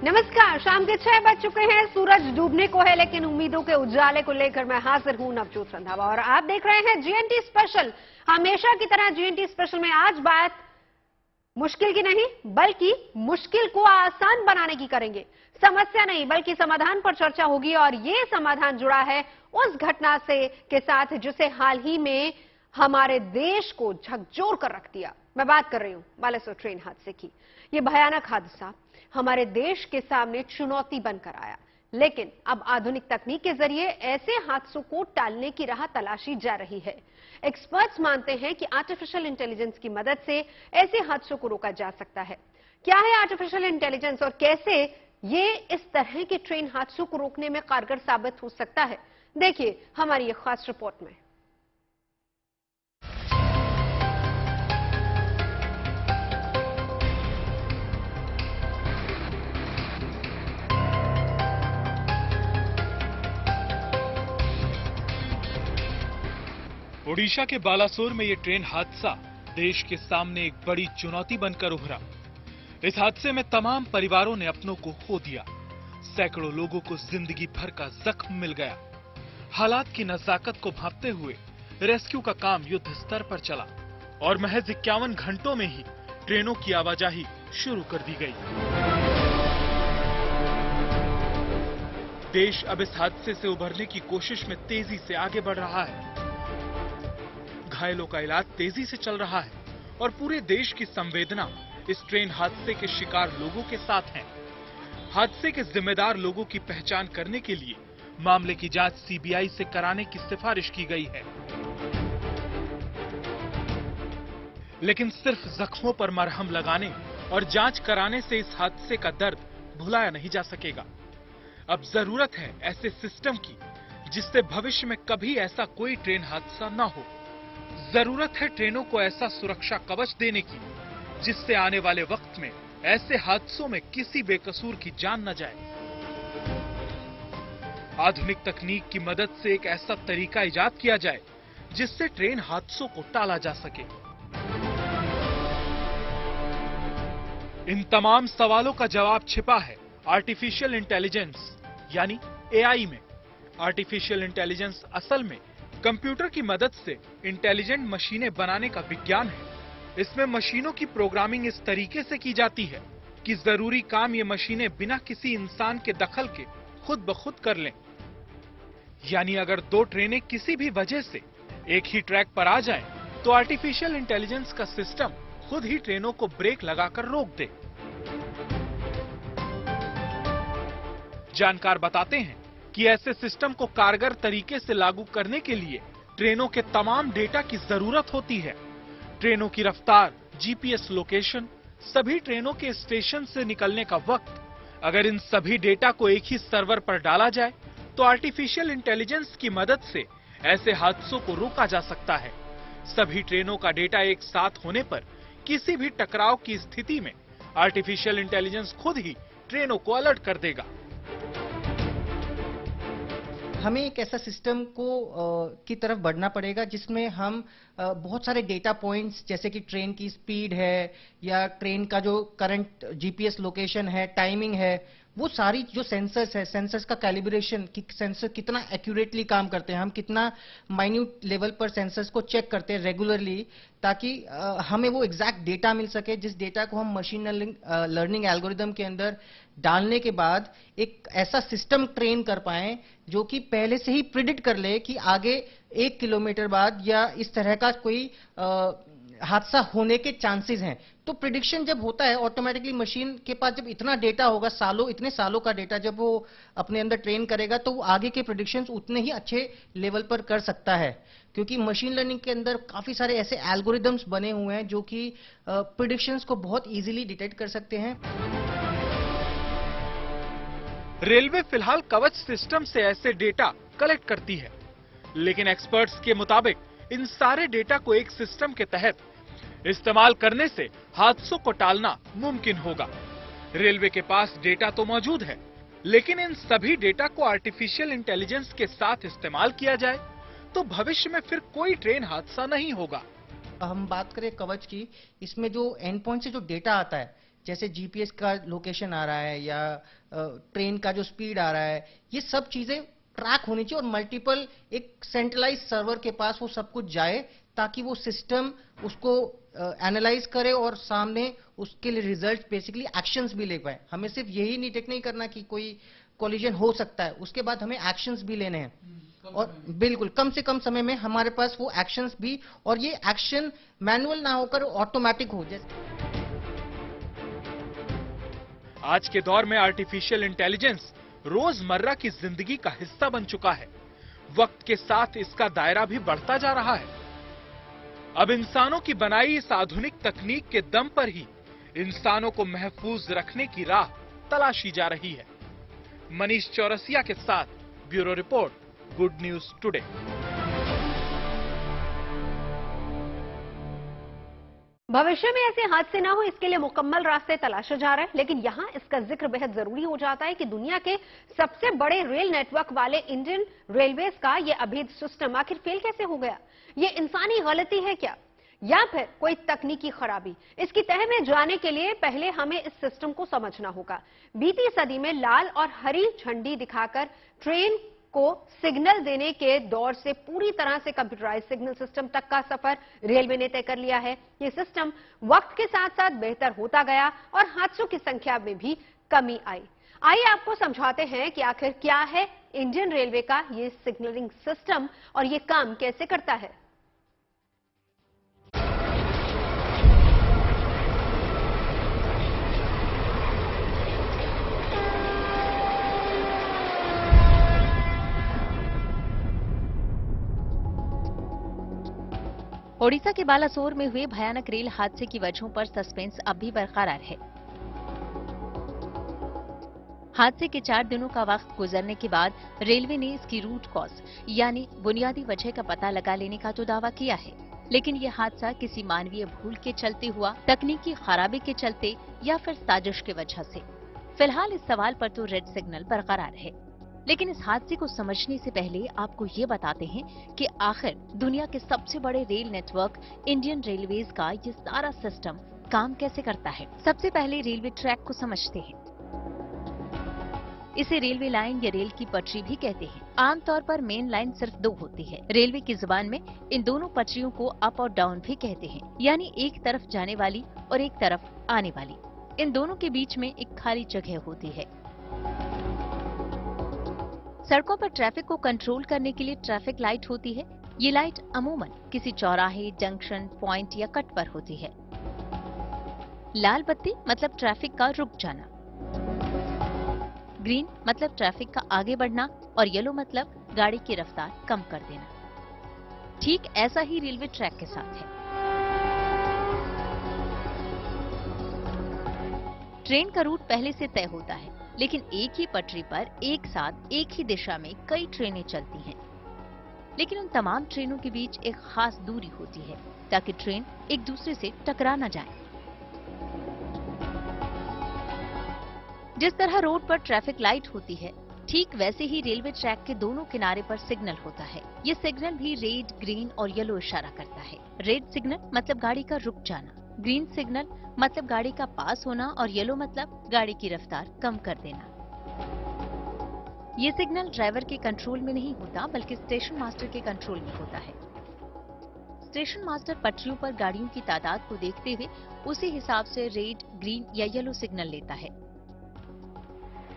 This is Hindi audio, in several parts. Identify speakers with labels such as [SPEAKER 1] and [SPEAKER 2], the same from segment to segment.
[SPEAKER 1] नमस्कार। शाम के 6 बज चुके हैं। सूरज डूबने को है, लेकिन उम्मीदों के उजाले को लेकर मैं हाजिर हूं नवजोत रंधावा और आप देख रहे हैं जीएनटी स्पेशल। हमेशा की तरह जीएनटी स्पेशल में आज बात मुश्किल की नहीं, बल्कि मुश्किल को आसान बनाने की करेंगे। समस्या नहीं बल्कि समाधान पर चर्चा होगी और ये समाधान जुड़ा है उस घटना से के साथ जिसे हाल ही में हमारे देश को झकझोर कर रख दिया। मैं बात कर रही हूं बालासोर ट्रेन हादसे की। ये भयानक हादसा हमारे देश के सामने चुनौती बनकर आया, लेकिन अब आधुनिक तकनीक के जरिए ऐसे हादसों को टालने की राह तलाशी जा रही है। एक्सपर्ट्स मानते हैं कि आर्टिफिशियल इंटेलिजेंस की मदद से ऐसे हादसों को रोका जा सकता है। क्या है आर्टिफिशियल इंटेलिजेंस और कैसे ये इस तरह के ट्रेन हादसों को रोकने में कारगर साबित हो सकता है, देखिए हमारी ये खास रिपोर्ट में।
[SPEAKER 2] ओडिशा के बालासोर में ये ट्रेन हादसा देश के सामने एक बड़ी चुनौती बनकर उभरा। इस हादसे में तमाम परिवारों ने अपनों को खो दिया। सैकड़ों लोगों को जिंदगी भर का जख्म मिल गया। हालात की नजाकत को भांपते हुए रेस्क्यू का काम युद्ध स्तर पर चला और महज 51 घंटों में ही ट्रेनों की आवाजाही शुरू कर दी गई। देश अब इस हादसे से उभरने की कोशिश में तेजी से आगे बढ़ रहा है। घायलों का इलाज तेजी से चल रहा है और पूरे देश की संवेदना इस ट्रेन हादसे के शिकार लोगों के साथ है। हादसे के जिम्मेदार लोगों की पहचान करने के लिए मामले की जांच सीबीआई से कराने की सिफारिश की गई है। लेकिन सिर्फ जख्मों पर मरहम लगाने और जांच कराने से इस हादसे का दर्द भुलाया नहीं जा सकेगा। अब जरूरत है ऐसे सिस्टम की जिससे भविष्य में कभी ऐसा कोई ट्रेन हादसा न हो। जरूरत है ट्रेनों को ऐसा सुरक्षा कवच देने की जिससे आने वाले वक्त में ऐसे हादसों में किसी बेकसूर की जान न जाए। आधुनिक तकनीक की मदद से एक ऐसा तरीका इजाद किया जाए जिससे ट्रेन हादसों को टाला जा सके। इन तमाम सवालों का जवाब छिपा है आर्टिफिशियल इंटेलिजेंस यानी एआई में। आर्टिफिशियल इंटेलिजेंस असल में कंप्यूटर की मदद से इंटेलिजेंट मशीनें बनाने का विज्ञान है। इसमें मशीनों की प्रोग्रामिंग इस तरीके से की जाती है कि जरूरी काम ये मशीनें बिना किसी इंसान के दखल के खुद ब खुद कर लें। यानी अगर दो ट्रेनें किसी भी वजह से एक ही ट्रैक पर आ जाएं, तो आर्टिफिशियल इंटेलिजेंस का सिस्टम खुद ही ट्रेनों को ब्रेक लगाकर रोक दे। जानकार बताते हैं कि ऐसे सिस्टम को कारगर तरीके से लागू करने के लिए ट्रेनों के तमाम डेटा की जरूरत होती है। ट्रेनों की रफ्तार, जीपीएस लोकेशन, सभी ट्रेनों के स्टेशन से निकलने का वक्त, अगर इन सभी डेटा को एक ही सर्वर पर डाला जाए तो आर्टिफिशियल इंटेलिजेंस की मदद से ऐसे हादसों को रोका जा सकता है। सभी ट्रेनों का डेटा एक साथ होने पर किसी भी टकराव की स्थिति में आर्टिफिशियल इंटेलिजेंस खुद ही ट्रेनों को अलर्ट कर देगा।
[SPEAKER 3] हमें एक ऐसा सिस्टम की तरफ बढ़ना पड़ेगा जिसमें हम बहुत सारे डेटा पॉइंट्स जैसे कि ट्रेन की स्पीड है या ट्रेन का जो करंट जीपीएस लोकेशन है, टाइमिंग है, वो सारी जो सेंसर्स है, सेंसर्स का कैलिब्रेशन कि सेंसर कितना एक्यूरेटली काम करते हैं, हम कितना माइन्यूट लेवल पर सेंसर्स को चेक करते हैं रेगुलरली, ताकि हमें वो एग्जैक्ट डेटा मिल सके जिस डेटा को हम मशीन लर्निंग एल्गोरिदम के अंदर डालने के बाद एक ऐसा सिस्टम ट्रेन कर पाए जो कि पहले से ही प्रिडिक्ट कर ले कि आगे 1 किलोमीटर बाद या इस तरह का कोई हादसा होने के चांसेस हैं। तो प्रिडिक्शन जब होता है ऑटोमेटिकली मशीन के पास जब इतना डेटा होगा, इतने सालों का डेटा जब वो अपने अंदर ट्रेन करेगा तो वो आगे के प्रिडिक्शंस उतने ही अच्छे लेवल पर कर सकता है, क्योंकि मशीन लर्निंग के अंदर काफी सारे ऐसे एल्गोरिदम्स बने हुए हैं जो कि प्रिडिक्शंस को बहुत इजीली डिटेक्ट कर सकते हैं।
[SPEAKER 2] रेलवे फिलहाल कवच सिस्टम से ऐसे डेटा कलेक्ट करती है, लेकिन एक्सपर्ट्स के मुताबिक इन सारे डेटा को एक सिस्टम के तहत इस्तेमाल करने से हादसों को टालना मुमकिन होगा। रेलवे के पास डेटा तो मौजूद है, लेकिन इन सभी डेटा को आर्टिफिशियल इंटेलिजेंस के साथ इस्तेमाल किया जाए तो भविष्य में फिर कोई ट्रेन हादसा नहीं होगा।
[SPEAKER 3] हम बात करें कवच की, इसमें जो एंड पॉइंट से जो डेटा आता है जैसे जीपीएस का लोकेशन आ रहा है या ट्रेन का जो स्पीड आ रहा है, ये सब चीजें ट्रैक होनी चाहिए और मल्टीपल एक सेंट्रलाइज सर्वर के पास वो सब कुछ जाए ताकि वो सिस्टम उसको एनालाइज करे और सामने उसके लिए रिजल्ट बेसिकली एक्शंस भी ले पाए। हमें सिर्फ यही नहीं टेक नहीं करना कि कोई कोलिजन हो सकता है, उसके बाद हमें एक्शंस भी लेने हैं और बिल्कुल कम से कम समय में हमारे पास वो एक्शंस भी, और ये एक्शन मैनुअल ना होकर ऑटोमेटिक हो। जैसे
[SPEAKER 2] आज के दौर में आर्टिफिशियल इंटेलिजेंस रोजमर्रा की जिंदगी का हिस्सा बन चुका है। वक्त के साथ इसका दायरा भी बढ़ता जा रहा है। अब इंसानों की बनाई इस आधुनिक तकनीक के दम पर ही इंसानों को महफूज रखने की राह तलाशी जा रही है। मनीष चौरसिया के साथ bureau report, good news today.
[SPEAKER 1] भविष्य में ऐसे हादसे ना हो इसके लिए मुकम्मल रास्ते तलाशे जा रहे हैं, लेकिन यहां इसका जिक्र बेहद जरूरी हो जाता है कि दुनिया के सबसे बड़े रेल नेटवर्क वाले इंडियन रेलवेज का यह अभेद सिस्टम आखिर फेल कैसे हो गया? ये इंसानी गलती है क्या या फिर कोई तकनीकी खराबी? इसकी तह में जाने के लिए पहले हमें इस सिस्टम को समझना होगा। बीती सदी में लाल और हरी झंडी दिखाकर ट्रेन को सिग्नल देने के दौर से पूरी तरह से कंप्यूटराइज सिग्नल सिस्टम तक का सफर रेलवे ने तय कर लिया है। ये सिस्टम वक्त के साथ साथ बेहतर होता गया और हादसों की संख्या में भी कमी आई। आइए आपको समझाते हैं कि आखिर क्या है इंडियन रेलवे का ये सिग्नलिंग सिस्टम और ये काम कैसे करता है।
[SPEAKER 4] ओडिशा के बालासोर में हुए भयानक रेल हादसे की वजहों पर सस्पेंस अब भी बरकरार है। हादसे के 4 दिनों का वक्त गुजरने के बाद रेलवे ने इसकी रूट कॉज यानी बुनियादी वजह का पता लगा लेने का तो दावा किया है, लेकिन ये हादसा किसी मानवीय भूल के चलते हुआ, तकनीकी खराबी के चलते या फिर साजिश की वजह से? फिलहाल इस सवाल पर तो रेड सिग्नल बरकरार है, लेकिन इस हादसे को समझने से पहले आपको ये बताते हैं कि आखिर दुनिया के सबसे बड़े रेल नेटवर्क इंडियन रेलवेज का ये सारा सिस्टम काम कैसे करता है। सबसे पहले रेलवे ट्रैक को समझते हैं। इसे रेलवे लाइन या रेल की पटरी भी कहते हैं। आमतौर पर मेन लाइन सिर्फ 2 होती है। रेलवे की जुबान में इन दोनों पटरियों को अप और डाउन भी कहते हैं, यानी एक तरफ जाने वाली और एक तरफ आने वाली। इन दोनों के बीच में एक खाली जगह होती है। सड़कों पर ट्रैफिक को कंट्रोल करने के लिए ट्रैफिक लाइट होती है। ये लाइट अमूमन किसी चौराहे, जंक्शन, पॉइंट या कट पर होती है। लाल बत्ती मतलब ट्रैफिक का रुक जाना, ग्रीन मतलब ट्रैफिक का आगे बढ़ना और येलो मतलब गाड़ी की रफ्तार कम कर देना। ठीक ऐसा ही रेलवे ट्रैक के साथ है। ट्रेन का रूट पहले से तय होता है, लेकिन एक ही पटरी पर एक साथ एक ही दिशा में कई ट्रेनें चलती हैं। लेकिन उन तमाम ट्रेनों के बीच एक खास दूरी होती है ताकि ट्रेन एक दूसरे से टकरा न जाए। जिस तरह रोड पर ट्रैफिक लाइट होती है, ठीक वैसे ही रेलवे ट्रैक के दोनों किनारे पर सिग्नल होता है। ये सिग्नल भी रेड, ग्रीन और येलो इशारा करता है। रेड सिग्नल मतलब गाड़ी का रुक जाना, ग्रीन सिग्नल मतलब गाड़ी का पास होना और येलो मतलब गाड़ी की रफ्तार कम कर देना। ये सिग्नल ड्राइवर के कंट्रोल में नहीं होता, बल्कि स्टेशन मास्टर के कंट्रोल में होता है। स्टेशन मास्टर पटरियों पर गाड़ियों की तादाद को देखते हुए उसी हिसाब से रेड, ग्रीन या येलो सिग्नल लेता है।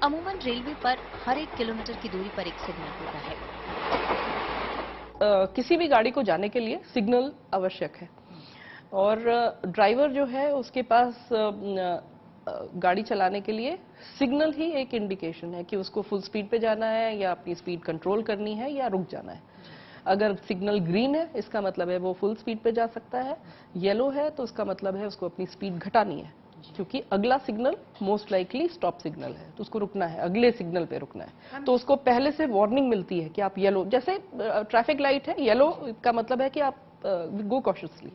[SPEAKER 4] अमूमन रेलवे पर हर 1 किलोमीटर की दूरी पर एक सिग्नल होता है।
[SPEAKER 5] किसी भी गाड़ी को जाने के लिए सिग्नल आवश्यक है और ड्राइवर जो है उसके पास गाड़ी चलाने के लिए सिग्नल ही एक इंडिकेशन है कि उसको फुल स्पीड पे जाना है या अपनी स्पीड कंट्रोल करनी है या रुक जाना है। अगर सिग्नल ग्रीन है इसका मतलब है वो फुल स्पीड पे जा सकता है, येलो है तो उसका मतलब है उसको अपनी स्पीड घटानी है, क्योंकि अगला signal most likely stop signal है तो उसको रुकना है, अगले सिग्नल पे रुकना है। तो उसको पहले से वार्निंग मिलती है कि आप येलो, जैसे ट्रैफिक लाइट है, येलो का मतलब है कि आप गो कॉशियसली।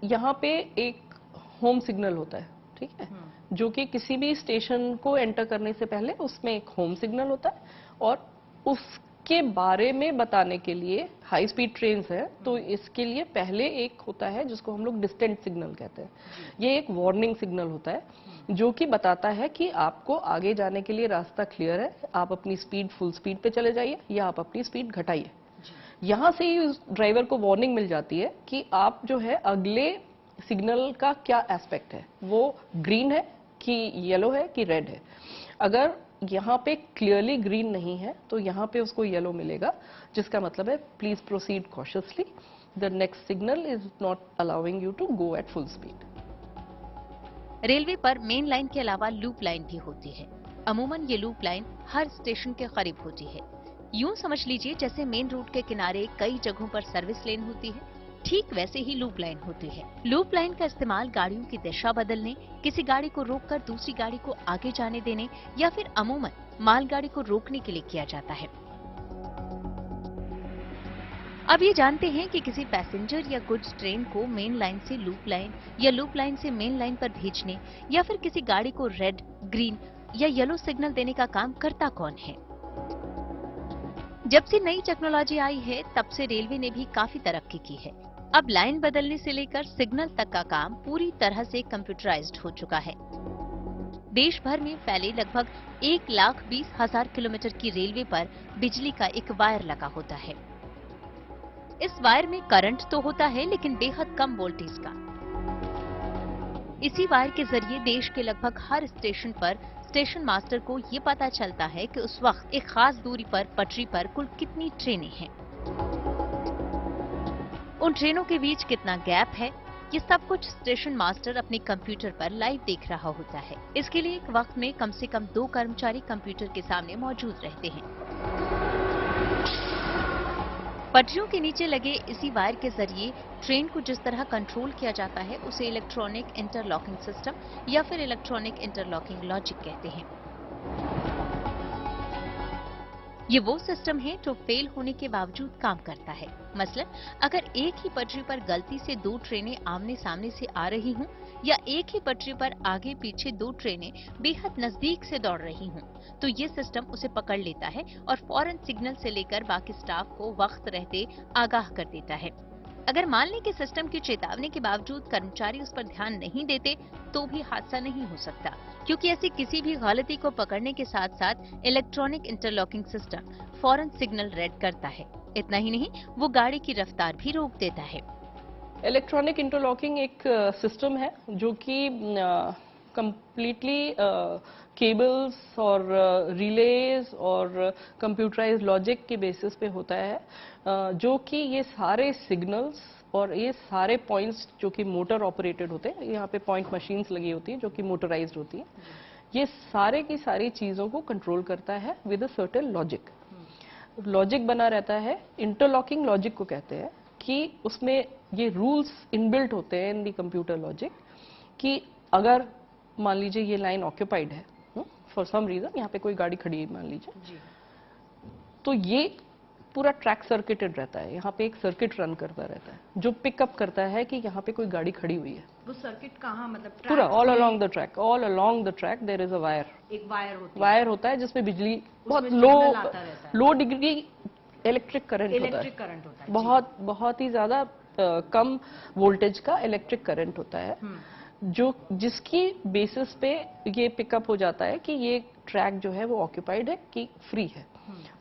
[SPEAKER 5] यहाँ पे एक होम सिग्नल होता है, ठीक है, जो कि किसी भी स्टेशन को एंटर करने से पहले उसमें एक होम सिग्नल होता है और के बारे में बताने के लिए, हाई स्पीड ट्रेन्स है तो इसके लिए पहले एक होता है जिसको हम लोग डिस्टेंट सिग्नल कहते हैं। ये एक वार्निंग सिग्नल होता है जो कि बताता है कि आपको आगे जाने के लिए रास्ता क्लियर है, आप अपनी स्पीड फुल स्पीड पे चले जाइए या आप अपनी स्पीड घटाइए। यहाँ से ही उस ड्राइवर को वार्निंग मिल जाती है कि आप जो है अगले सिग्नल का क्या एस्पेक्ट है, वो ग्रीन है कि येलो है कि रेड है। अगर यहाँ पे क्लियरली ग्रीन नहीं है तो यहाँ पे उसको येलो मिलेगा, जिसका मतलब है please proceed cautiously, the next signal is not allowing you to go at full speed.
[SPEAKER 4] Railway पर मेन लाइन के अलावा लूप लाइन भी होती है। अमूमन ये लूप लाइन हर स्टेशन के करीब होती है। यूं समझ लीजिए जैसे मेन रूट के किनारे कई जगहों पर सर्विस लेन होती है, ठीक वैसे ही लूप लाइन होती है। लूप लाइन का इस्तेमाल गाड़ियों की दिशा बदलने, किसी गाड़ी को रोककर दूसरी गाड़ी को आगे जाने देने या फिर अमूमन मालगाड़ी को रोकने के लिए किया जाता है। अब ये जानते हैं कि किसी पैसेंजर या गुड्स ट्रेन को मेन लाइन से लूप लाइन या लूप लाइन से मेन लाइन पर भेजने या फिर किसी गाड़ी को रेड, ग्रीन या येलो सिग्नल देने का काम करता कौन है। जब से नई टेक्नोलॉजी आई है तब से रेलवे ने भी काफी तरक्की की है। अब लाइन बदलने से लेकर सिग्नल तक का काम पूरी तरह से कंप्यूटराइज्ड हो चुका है। देश भर में फैले लगभग 1,20,000 किलोमीटर की रेलवे पर बिजली का एक वायर लगा होता है। इस वायर में करंट तो होता है लेकिन बेहद कम वोल्टेज का। इसी वायर के जरिए देश के लगभग हर स्टेशन पर स्टेशन मास्टर को ये पता चलता है कि उस वक्त एक खास दूरी पर पटरी पर कुल कितनी ट्रेनें हैं, उन ट्रेनों के बीच कितना गैप है। ये सब कुछ स्टेशन मास्टर अपने कंप्यूटर पर लाइव देख रहा होता है। इसके लिए एक वक्त में कम से कम 2 कर्मचारी कंप्यूटर के सामने मौजूद रहते हैं। पटरियों के नीचे लगे इसी वायर के जरिए ट्रेन को जिस तरह कंट्रोल किया जाता है उसे इलेक्ट्रॉनिक इंटरलॉकिंग सिस्टम या फिर इलेक्ट्रॉनिक इंटरलॉकिंग लॉजिक कहते हैं। ये वो सिस्टम है जो फेल होने के बावजूद काम करता है। मसलन अगर एक ही पटरी पर गलती से 2 ट्रेनें आमने सामने से आ रही हों या एक ही पटरी पर आगे पीछे 2 ट्रेनें बेहद नजदीक से दौड़ रही हों, तो ये सिस्टम उसे पकड़ लेता है और फौरन सिग्नल से लेकर बाकी स्टाफ को वक्त रहते आगाह कर देता है। अगर मान लें कि सिस्टम की चेतावनी के बावजूद कर्मचारी उस पर ध्यान नहीं देते तो भी हादसा नहीं हो सकता, क्योंकि ऐसी किसी भी गलती को पकड़ने के साथ साथ इलेक्ट्रॉनिक इंटरलॉकिंग सिस्टम फौरन सिग्नल रेड करता है। इतना ही नहीं, वो गाड़ी की रफ्तार भी रोक देता है।
[SPEAKER 5] इलेक्ट्रॉनिक इंटरलॉकिंग एक सिस्टम है जो कि कंप्लीटली केबल्स और रिलेज और कंप्यूटराइज्ड लॉजिक के बेसिस पे होता है, जो कि ये सारे सिग्नल्स और ये सारे पॉइंट्स जो कि मोटर ऑपरेटेड होते हैं, यहाँ पे पॉइंट मशीन्स लगी होती है जो कि मोटराइज्ड होती है, ये सारे की सारी चीज़ों को कंट्रोल करता है with a certain logic. Logic बना रहता है, इंटरलॉकिंग लॉजिक को कहते हैं, कि उसमें ये रूल्स इनबिल्ट होते हैं इन दी कंप्यूटर लॉजिक कि अगर मान लीजिए ये लाइन ऑक्यूपाइड है फॉर सम रीजन, यहाँ पे कोई गाड़ी खड़ी है मान लीजिए, तो ये पूरा ट्रैक सर्किटेड रहता है, यहाँ पे एक सर्किट रन करता रहता है जो पिकअप करता है कि यहाँ पे कोई गाड़ी खड़ी हुई है।
[SPEAKER 6] वो सर्किट कहाँ, मतलब
[SPEAKER 5] पूरा all along the track there is a wire,
[SPEAKER 6] एक
[SPEAKER 5] वायर होता है जिसमें बिजली बहुत लो डिग्री इलेक्ट्रिक करंट होता है, बहुत ही ज्यादा कम वोल्टेज का इलेक्ट्रिक करंट होता है, जो जिसकी बेसिस पे ये पिकअप हो जाता है कि ये ट्रैक जो है वो ऑक्यूपाइड है कि फ्री है,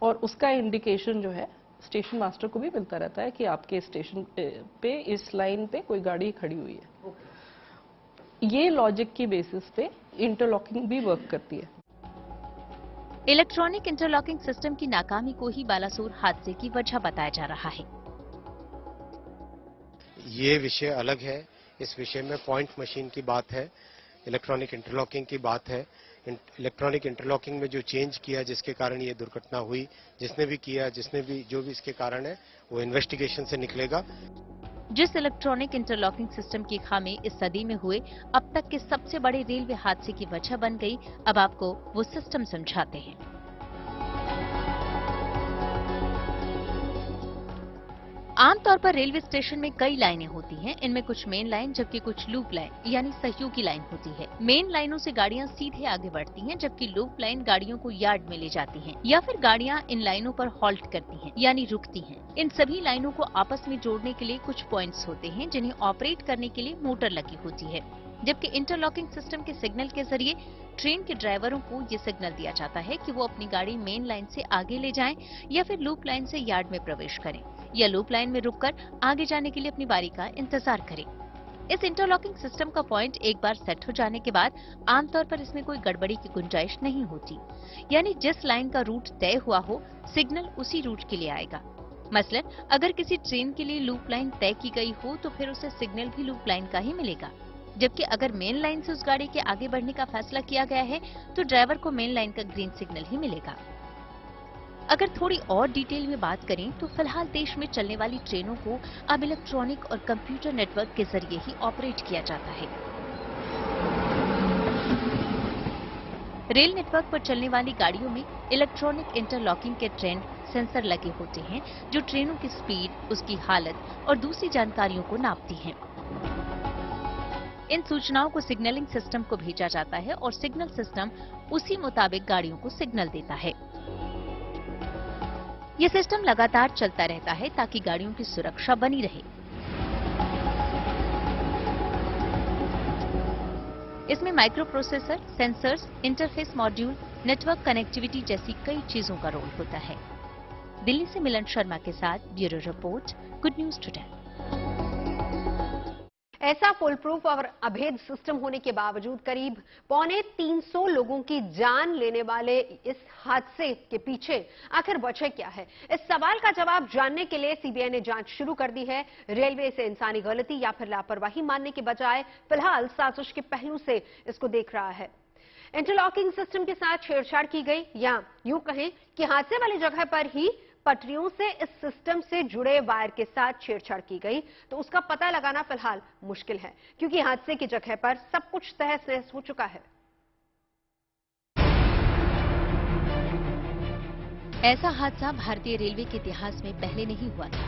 [SPEAKER 5] और उसका इंडिकेशन जो है स्टेशन मास्टर को भी मिलता रहता है कि आपके स्टेशन पे इस लाइन पे कोई गाड़ी खड़ी हुई है। ये लॉजिक की बेसिस पे इंटरलॉकिंग भी वर्क करती है।
[SPEAKER 4] इलेक्ट्रॉनिक इंटरलॉकिंग सिस्टम की नाकामी को ही बालासोर हादसे की वजह बताया जा रहा है।
[SPEAKER 7] ये विषय अलग है, इस विषय में पॉइंट मशीन की बात है, इलेक्ट्रॉनिक इंटरलॉकिंग की बात है। इलेक्ट्रॉनिक इंटरलॉकिंग में जो चेंज किया जिसके कारण ये दुर्घटना हुई, जिसने भी किया, जो भी इसके कारण है वो इन्वेस्टिगेशन से निकलेगा।
[SPEAKER 4] जिस इलेक्ट्रॉनिक इंटरलॉकिंग सिस्टम की खामी इस सदी में हुए अब तक के सबसे बड़े रेलवे हादसे की वजह बन गई, अब आपको वो सिस्टम समझाते हैं। आमतौर पर रेलवे स्टेशन में कई लाइनें होती हैं। इनमें कुछ मेन लाइन जबकि कुछ लूप लाइन यानी सहयोगी लाइन होती है। मेन लाइनों से गाड़ियां सीधे आगे बढ़ती हैं, जबकि लूप लाइन गाड़ियों को यार्ड में ले जाती हैं या फिर गाड़ियां इन लाइनों पर हॉल्ट करती हैं यानी रुकती हैं। इन सभी लाइनों को आपस में जोड़ने के लिए कुछ पॉइंट्स होते हैं जिन्हें ऑपरेट करने के लिए मोटर लगी होती है, जबकि इंटरलॉकिंग सिस्टम के सिग्नल के जरिए ट्रेन के ड्राइवरों को ये सिग्नल दिया जाता है कि वो अपनी गाड़ी मेन लाइन से आगे ले जाएं या फिर लूप लाइन से यार्ड में प्रवेश करें या लूप लाइन में रुककर आगे जाने के लिए अपनी बारी का इंतजार करें। इस इंटरलॉकिंग सिस्टम का पॉइंट एक बार सेट हो जाने के बाद आमतौर पर इसमें कोई गड़बड़ी की गुंजाइश नहीं होती, यानी जिस लाइन का रूट तय हुआ हो सिग्नल उसी रूट के लिए आएगा। मसलन अगर किसी ट्रेन के लिए लूप लाइन तय की गई हो तो फिर उसे सिग्नल भी लूप लाइन का ही मिलेगा, जबकि अगर मेन लाइन से उस गाड़ी के आगे बढ़ने का फैसला किया गया है तो ड्राइवर को मेन लाइन का ग्रीन सिग्नल ही मिलेगा। अगर थोड़ी और डिटेल में बात करें तो फिलहाल देश में चलने वाली ट्रेनों को अब इलेक्ट्रॉनिक और कंप्यूटर नेटवर्क के जरिए ही ऑपरेट किया जाता है। रेल नेटवर्क पर चलने वाली गाड़ियों में इलेक्ट्रॉनिक इंटरलॉकिंग के ट्रेंड सेंसर लगे होते हैं जो ट्रेनों की स्पीड, उसकी हालत और दूसरी जानकारियों को नापती हैं। इन सूचनाओं को सिग्नलिंग सिस्टम को भेजा जाता है और सिग्नल सिस्टम उसी मुताबिक गाड़ियों को सिग्नल देता है। ये सिस्टम लगातार चलता रहता है ताकि गाड़ियों की सुरक्षा बनी रहे। इसमें micro processor, sensors, interface module, network connectivity जैसी कई चीजों का रोल होता है। दिल्ली से मिलन शर्मा के साथ bureau report, good news today.
[SPEAKER 1] ऐसा फुल प्रूफ और अभेद सिस्टम होने के बावजूद करीब 350 लोगों की जान लेने वाले इस हादसे के पीछे आखिर वजह क्या है? इस सवाल का जवाब जानने के लिए सीबीआई ने जांच शुरू कर दी है। रेलवे से इंसानी गलती या फिर लापरवाही मानने के बजाय फिलहाल साजिश के पहलू से इसको देख रहा है। इंटरलॉकिंग सिस्टम के साथ छेड़छाड़ की गई या यूं कहें कि हादसे वाली जगह पर ही पटरियों से इस सिस्टम से जुड़े वायर के साथ छेड़छाड़ की गई तो उसका पता लगाना फिलहाल मुश्किल है, क्योंकि हादसे की जगह पर सब कुछ तहस नहस हो चुका है।
[SPEAKER 4] ऐसा हादसा भारतीय रेलवे के इतिहास में पहले नहीं हुआ था।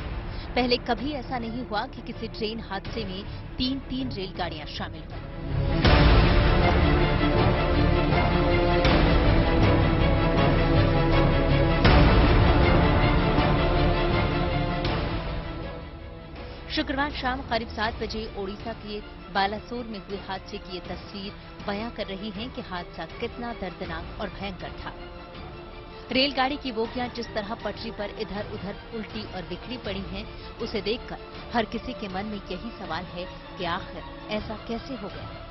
[SPEAKER 4] पहले कभी ऐसा नहीं हुआ कि किसी ट्रेन हादसे में 3 रेलगाड़ियां शामिल हों। शुक्रवार शाम करीब 7 बजे ओडिशा के बालासोर में हुए हादसे की ये तस्वीर बयां कर रही है कि हादसा कितना दर्दनाक और भयंकर था। रेलगाड़ी की बोगियां जिस तरह पटरी पर इधर उधर उल्टी और बिखरी पड़ी हैं, उसे देखकर हर किसी के मन में यही सवाल है कि आखिर ऐसा कैसे हो गया।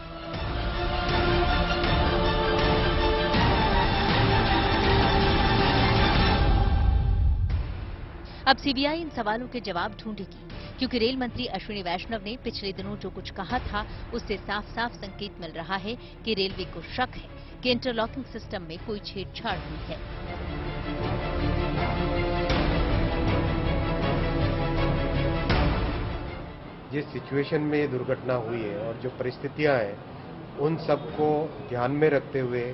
[SPEAKER 4] अब सीबीआई इन सवालों के जवाब ढूंढेगी, क्योंकि रेल मंत्री अश्विनी वैष्णव ने पिछले दिनों जो कुछ कहा था उससे साफ साफ संकेत मिल रहा है कि रेलवे को शक है कि इंटरलॉकिंग सिस्टम में कोई छेड़छाड़ हुई है।
[SPEAKER 7] जिस सिचुएशन में ये दुर्घटना हुई है और जो परिस्थितियां हैं उन सबको ध्यान में रखते हुए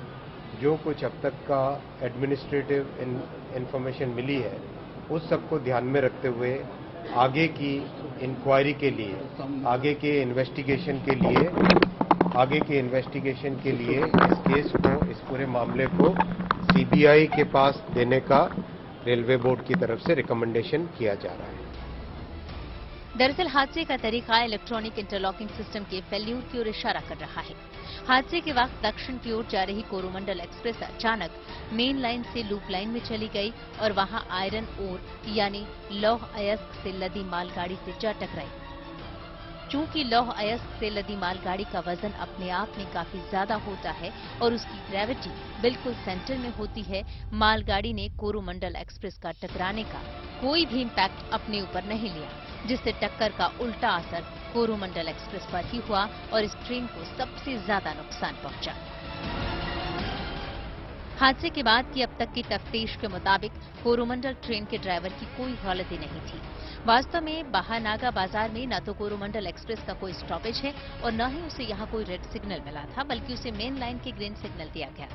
[SPEAKER 7] जो कुछ अब तक का एडमिनिस्ट्रेटिव इंफॉर्मेशन मिली है उस सबको ध्यान में रखते हुए आगे की इंक्वायरी के लिए, आगे के इन्वेस्टिगेशन के लिए इस केस को, इस पूरे मामले को सीबीआई के पास देने का रेलवे बोर्ड की तरफ से रिकमेंडेशन किया जा रहा है।
[SPEAKER 4] दरअसल हादसे का तरीका इलेक्ट्रॉनिक इंटरलॉकिंग सिस्टम के फेल्यूर की ओर इशारा कर रहा है। हादसे के वक्त दक्षिण की ओर जा रही कोरोमंडल एक्सप्रेस अचानक मेन लाइन से लूप लाइन में चली गई और वहां आयरन ओर यानी लौह अयस्क से लदी मालगाड़ी से जा टकराई। चूंकि लौह अयस्क से लदी मालगाड़ी का वजन अपने आप में काफी ज्यादा होता है और उसकी ग्रेविटी बिल्कुल सेंटर में होती है, मालगाड़ी ने कोरोमंडल एक्सप्रेस का टकराने का कोई भी इम्पैक्ट अपने ऊपर नहीं लिया, जिससे टक्कर का उल्टा असर कोरोमंडल एक्सप्रेस पर ही हुआ और इस ट्रेन को सबसे ज्यादा नुकसान पहुंचा। हादसे के बाद की अब तक की तफ्तीश के मुताबिक कोरोमंडल ट्रेन के ड्राइवर की कोई गलती नहीं थी। वास्तव में बाहानागा बाजार में न तो कोरोमंडल एक्सप्रेस का कोई स्टॉपेज है और न ही उसे यहाँ कोई रेड सिग्नल मिला था, बल्कि उसे मेन लाइन के ग्रीन सिग्नल दिया गया।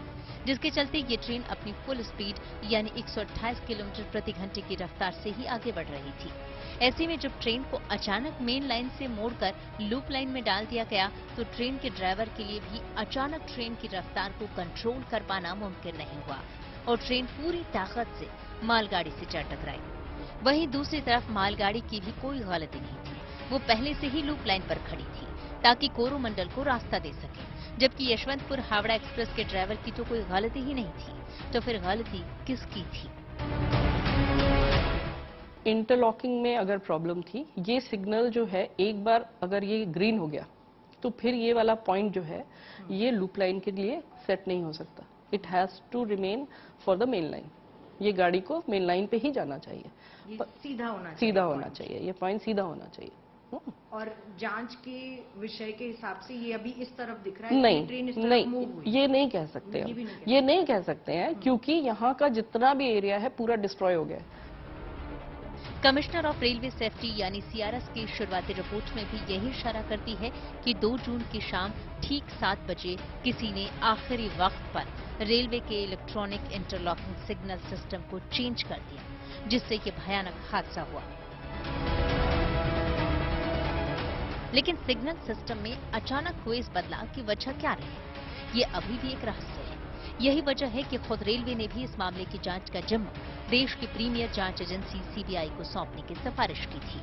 [SPEAKER 4] जिसके चलते ये ट्रेन अपनी फुल स्पीड यानी 128 किलोमीटर प्रति घंटे की रफ्तार से ही आगे बढ़ रही थी। ऐसे में जब ट्रेन को अचानक मेन लाइन से मोड़कर लूप लाइन में डाल दिया गया तो ट्रेन के ड्राइवर के लिए भी अचानक ट्रेन की रफ्तार को कंट्रोल कर पाना मुमकिन नहीं हुआ और ट्रेन पूरी ताकत से मालगाड़ी से जा टकराई। वहीं दूसरी तरफ मालगाड़ी की भी कोई गलती नहीं थी, वो पहले से ही लूप लाइन पर खड़ी थी ताकि कोरोमंडल को रास्ता दे सके, जबकि यशवंतपुर हावड़ा एक्सप्रेस के ड्राइवर की तो कोई गलती ही नहीं थी। तो फिर गलती किसकी थी?
[SPEAKER 5] इंटरलॉकिंग में अगर प्रॉब्लम थी, ये सिग्नल जो है एक बार अगर ये ग्रीन हो गया तो फिर ये वाला पॉइंट जो है ये लूप लाइन के लिए सेट नहीं हो सकता। It has to remain for the main line. ये गाड़ी को मेन लाइन पे ही जाना चाहिए,
[SPEAKER 6] सीधा होना चाहिए,
[SPEAKER 5] सीधा होना चाहिए, ये पॉइंट सीधा होना चाहिए।
[SPEAKER 6] और जांच के विषय के हिसाब से ये अभी इस तरफ दिख रहा है
[SPEAKER 5] नहीं,
[SPEAKER 6] कि ट्रेन इस तरफ
[SPEAKER 5] नहीं,
[SPEAKER 6] मूव हुई।
[SPEAKER 5] ये नहीं कह सकते
[SPEAKER 6] ये
[SPEAKER 5] हम,
[SPEAKER 6] भी नहीं कह
[SPEAKER 5] ये नहीं कह सकते हैं क्योंकि यहाँ का जितना भी एरिया है पूरा डिस्ट्रॉय हो गया है।
[SPEAKER 4] कमिश्नर ऑफ रेलवे सेफ्टी यानी सीआरएस की शुरुआती रिपोर्ट में भी यही इशारा करती है कि 2 जून की शाम ठीक 7 बजे किसी ने आखिरी वक्त पर रेलवे के इलेक्ट्रॉनिक इंटरलॉकिंग सिग्नल सिस्टम को चेंज कर दिया, जिससे ये भयानक हादसा हुआ। लेकिन सिग्नल सिस्टम में अचानक हुए इस बदलाव की वजह क्या रही, ये अभी भी एक रहस्य है। यही वजह है कि खुद रेलवे ने भी इस मामले की जांच का जिम्मा देश की प्रीमियर जांच एजेंसी सीबीआई को सौंपने की सिफारिश की थी।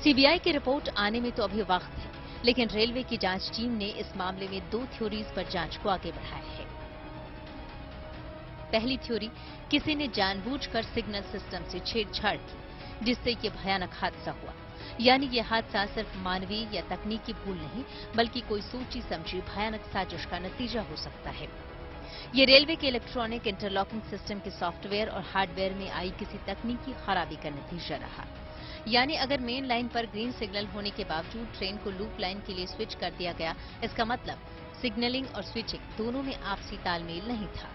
[SPEAKER 4] सीबीआई की रिपोर्ट आने में तो अभी वक्त है, लेकिन रेलवे की जांच टीम ने इस मामले में 2 थ्योरीज पर जांच को आगे बढ़ाया है। पहली थ्योरी, किसी ने जानबूझकर सिग्नल सिस्टम से छेड़छाड़ की, जिससे ये भयानक हादसा हुआ। यानी ये हादसा सिर्फ मानवीय या तकनीकी भूल नहीं, बल्कि कोई सोची समझी भयानक साजिश का नतीजा हो सकता है। ये रेलवे के इलेक्ट्रॉनिक इंटरलॉकिंग सिस्टम के सॉफ्टवेयर और हार्डवेयर में आई किसी तकनीकी खराबी का नतीजा रहा। यानी अगर मेन लाइन पर ग्रीन सिग्नल होने के बावजूद ट्रेन को लूप लाइन के लिए स्विच कर दिया गया, इसका मतलब सिग्नलिंग और स्विचिंग दोनों में आपसी तालमेल नहीं था।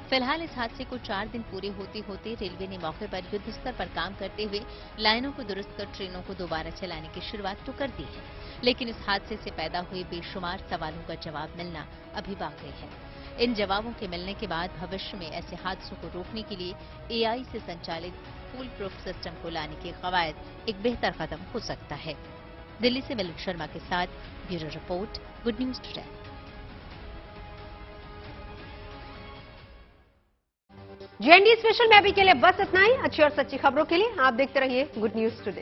[SPEAKER 4] फिलहाल इस हादसे को 4 दिन पूरे होते होते रेलवे ने मौके पर युद्ध स्तर पर काम करते हुए लाइनों को दुरुस्त कर ट्रेनों को दोबारा चलाने की शुरुआत तो कर दी है, लेकिन इस हादसे से पैदा हुए बेशुमार सवालों का जवाब मिलना अभी बाकी है। इन जवाबों के मिलने के बाद भविष्य में ऐसे हादसों को रोकने के लिए एआई से संचालित फूल प्रूफ सिस्टम को लाने की कवायद एक बेहतर कदम हो सकता है। दिल्ली से मिलिंद शर्मा के साथ bureau report, good news today.
[SPEAKER 1] GND special में अभी के लिए बस इतना ही। अच्छी और सच्ची खबरों के लिए आप देखते रहिए गुड न्यूज टुडे।